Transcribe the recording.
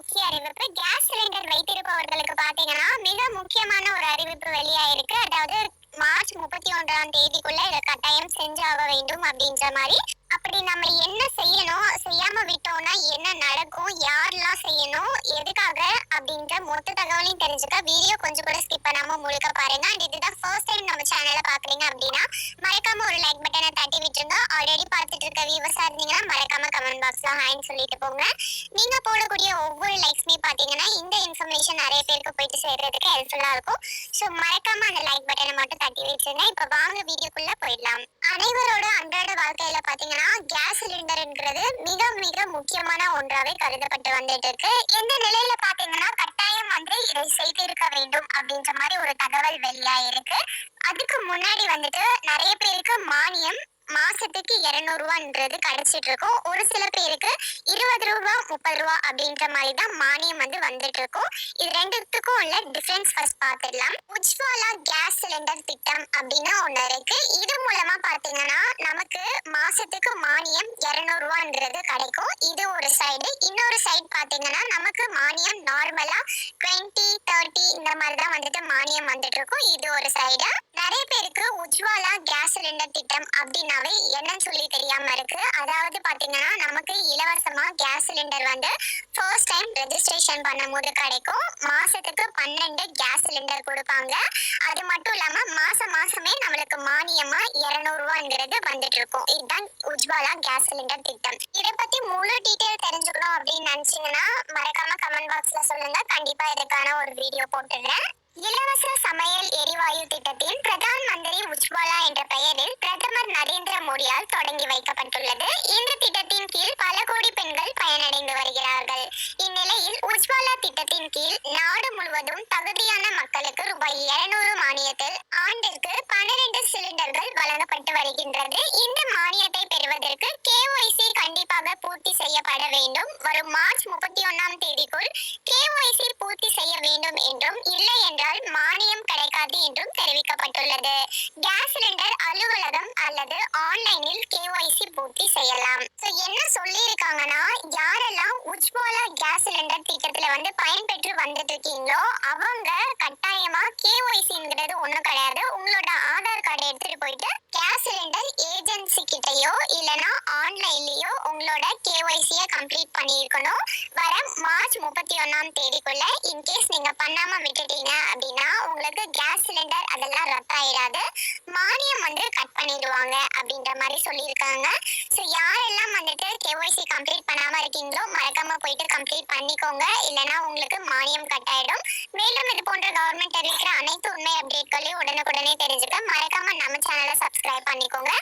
முக்கிய அறிவிப்பு. Gas cylinder வைத்திருப்பவர்களுக்கு பார்த்தீங்கன்னா, மிக முக்கியமான ஒரு அறிவிப்பு வெளியாயிருக்கு. அதாவது மார்ச் 31ஆம் தேதிக்குள்ள இத கட்டாயம் செஞ்சாக வேண்டும் அப்படின்ற மாரி. அப்படி நம்ம என்ன செய்யணும்? செய்யாம விட்டோம்னா என்ன நடக்கும்? யாரெல்லாம் செய்யணும்? எதுக்காக? அப்படின்ற மொத்த தகவலையும் தெரிஞ்சுக்க வீடியோ கொஞ்சம் கூட ஸ்கிப் பண்ணாம முழுக்க பாருங்க. அண்ட் இதுதான் ஃபர்ஸ்ட் டைம் நம்ம சேனல பார்க்குறீங்க அப்படின்னா, மறக்காம ஒரு லைக் பட்டன தட்டி விட்டுருங்க. ஆல்ரெடி பார்த்துட்டு இருக்க வியூவர்ஸா இருந்தீங்கன்னா, மறக்காம கமெண்ட் பாக்ஸ்ல ஹாய்ன்னு சொல்லிட்டு போங்க. நீங்க போடக்கூடிய ஒவ்வொரு லைக்ஸ்மே பாத்தீங்கன்னா இந்த இன்ஃபர்மேஷன் நிறைய பேருக்கு போயிட்டு சேர்றதுக்கு ஹெல்ப்ஃபுல்லா இருக்கும். ஸோ மறக்காம அந்த லைக் பட்டனை மட்டும் தட்டி வச்சிருங்க. இப்ப வாங்க வீடியோக்குள்ள போயிடலாம். அனைவரோட அன்றாட வாழ்க்கையில பாத்தீங்கன்னா கேஸ் சிலிண்டர்ங்கிறது மிக மிக முக்கியமான ஒன்றாவே கருதப்பட்டு வந்துட்டு இருக்கு. இந்த நிலையில பாத்தீங்கன்னா கட்டாயம் வந்து இதை செய்திருக்க வேண்டும் அப்படின்ற மாதிரி ஒரு தகவல் வெளியாயிருக்கு. அதுக்கு முன்னாடி வந்துட்டு நிறைய பேருக்கு மானியம் மாசத்துக்கு 200 ரூபான்றது கிடைச்சிட்டு இருக்கும். ஒரு சில பேருக்கு 20 ரூபா 30 ரூபா அப்படின்ற மாதிரி தான் மானியம் வந்து வந்துட்டு இருக்கும். இது ரெண்டுத்துக்கும் உள்ள டிஃபரன்ஸ் ஃபர்ஸ்ட் பார்த்துடலாம். உஜ்வாலா கேஸ் சிலிண்டர் திட்டம் அப்படின்னு ஒண்ணு இருக்கு. இது மூலமா பாத்தீங்கன்னா நமக்கு மாசத்துக்கு மானியம் 200 ரூபான்றது கிடைக்கும். இது ஒரு சைடு. இன்னொரு சைடு பாத்தீங்கன்னா நமக்கு மானியம் நார்மலா 20 30 இந்த மாதிரி தான் வந்துட்டு மானியம் வந்துட்டு இருக்கும். இது ஒரு சைடு. நிறைய பேருக்கு உஜ்வாலா கேஸ் சிலிண்டர் திட்டம் அப்படின்னாவே என்னன்னு சொல்லி தெரியாம இருக்கு. அதாவது பாத்தீங்கன்னா நமக்கு இலவசமா கேஸ் சிலிண்டர் வந்து ஃபர்ஸ்ட் டைம் ரெஜிஸ்ட்ரேஷன் பண்ணும்போது கிடைக்கும். மாசத்துக்கு 12 கேஸ் சிலிண்டர் கொடுப்பாங்க. அது மட்டும் இல்லாம மாசம் மாசமே நம்மளுக்கு மானியமா 200 ரூபாங்கிறது வந்துட்டு இருக்கும். இதுதான் உஜ்வாலா கேஸ் சிலிண்டர் திட்டம். இதை பத்தி முழு டீட்டெயில் தெரிஞ்சுக்கணும் அப்படின்னு நினைச்சீங்கன்னா மறக்காம கமெண்ட் பாக்ஸ்ல சொல்லுங்க. கண்டிப்பா இதுக்கான ஒரு வீடியோ போட்டுடுறேன். இலவச சமையல் எரிவாயு திட்டத்தின் பிரதான் மந்திரி உஜ்வாலா என்ற பெயரில் பிரதமர் நரேந்திர மோடியால் தொடங்கி வைக்கப்பட்டுள்ளது. இந்த திட்டத்தின் கீழ் பல கோடி பெண்கள் பயனடைந்து வருகிறார்கள். இந்நிலையில் உஜ்வாலா திட்டத்தின் கீழ் நாடு முழுவதும் தகுதியான மக்களுக்கு ரூபாய் 200 மானியத்தில் ஆண்டிற்கு 12 சிலிண்டர்கள் வழங்கப்பட்டு வருகின்றது. இந்த மானியத்தை பெறுவதற்கு KYC கண்டிப்பாக பூர்த்தி செய்யப்பட வேண்டும். வரும் மார்ச் 31ஆம் தேதிக்குள் KYC பூர்த்தி செய்ய வேண்டும் என்றும், இல்லை என்றால் மானியம் கிடைக்காது என்றும் தெரிவிக்கப்பட்டுள்ளது. கேஸ் சிலிண்டர் அலுவலகம் அல்லது ஆன்லைனில் KYC பூர்த்தி செய்யலாம். என்ன சொல்லியிருக்காங்கன்னா, யாரெல்லாம் உஜ்வாலா கேஸ் சிலிண்டர் திட்டத்துல வந்து பயன்பெற்று வந்துட்டு இருக்கீங்களோ அவங்க கட்டாயமா KYCங்கிறது ஒண்ணும் கிடையாது. உங்களோட ஆதார் கார்டு எடுத்துட்டு போயிட்டு கேஸ் சிலிண்டர் ஏஜென்சி கிட்டயோ இல்லனா ஆன்லைன்லயோ உங்களோட KYC-ய கம்ப்ளீட் பண்ணியிருக்கணும். வர மார்ச் 31ஆம் தேதிக்குள்ள இன்கேஸ் நீங்க பண்ணாம விட்டுட்டீங்க அப்படின்னா உங்களுக்கு கேஸ் சிலிண்டர் அதெல்லாம் ரத்தாயிடாது. மானியம் வந்து கட் பண்ணிடுவாங்க அப்படின்ற மாதிரி சொல்லியிருக்காங்க. ஸோ யாரெல்லாம் வந்துட்டு KYC கம்ப்ளீட் பண்ணாம இருக்கீங்களோ மறக்காம போயிட்டு கம்ப்ளீட் பண்ணிக்கோங்க. இல்லைன்னா உங்களுக்கு மானியம் கட் ஆயிடும். மேலும் இது போன்ற கவர்மெண்ட் இருக்கிற அனைத்து உண்மை அப்டேட்களையும் உடனுக்குடனே தெரிஞ்சுக்க மறக்காம நம்ம சேனலை சப்ஸ்கிரைப் பண்ணிக்கோங்க.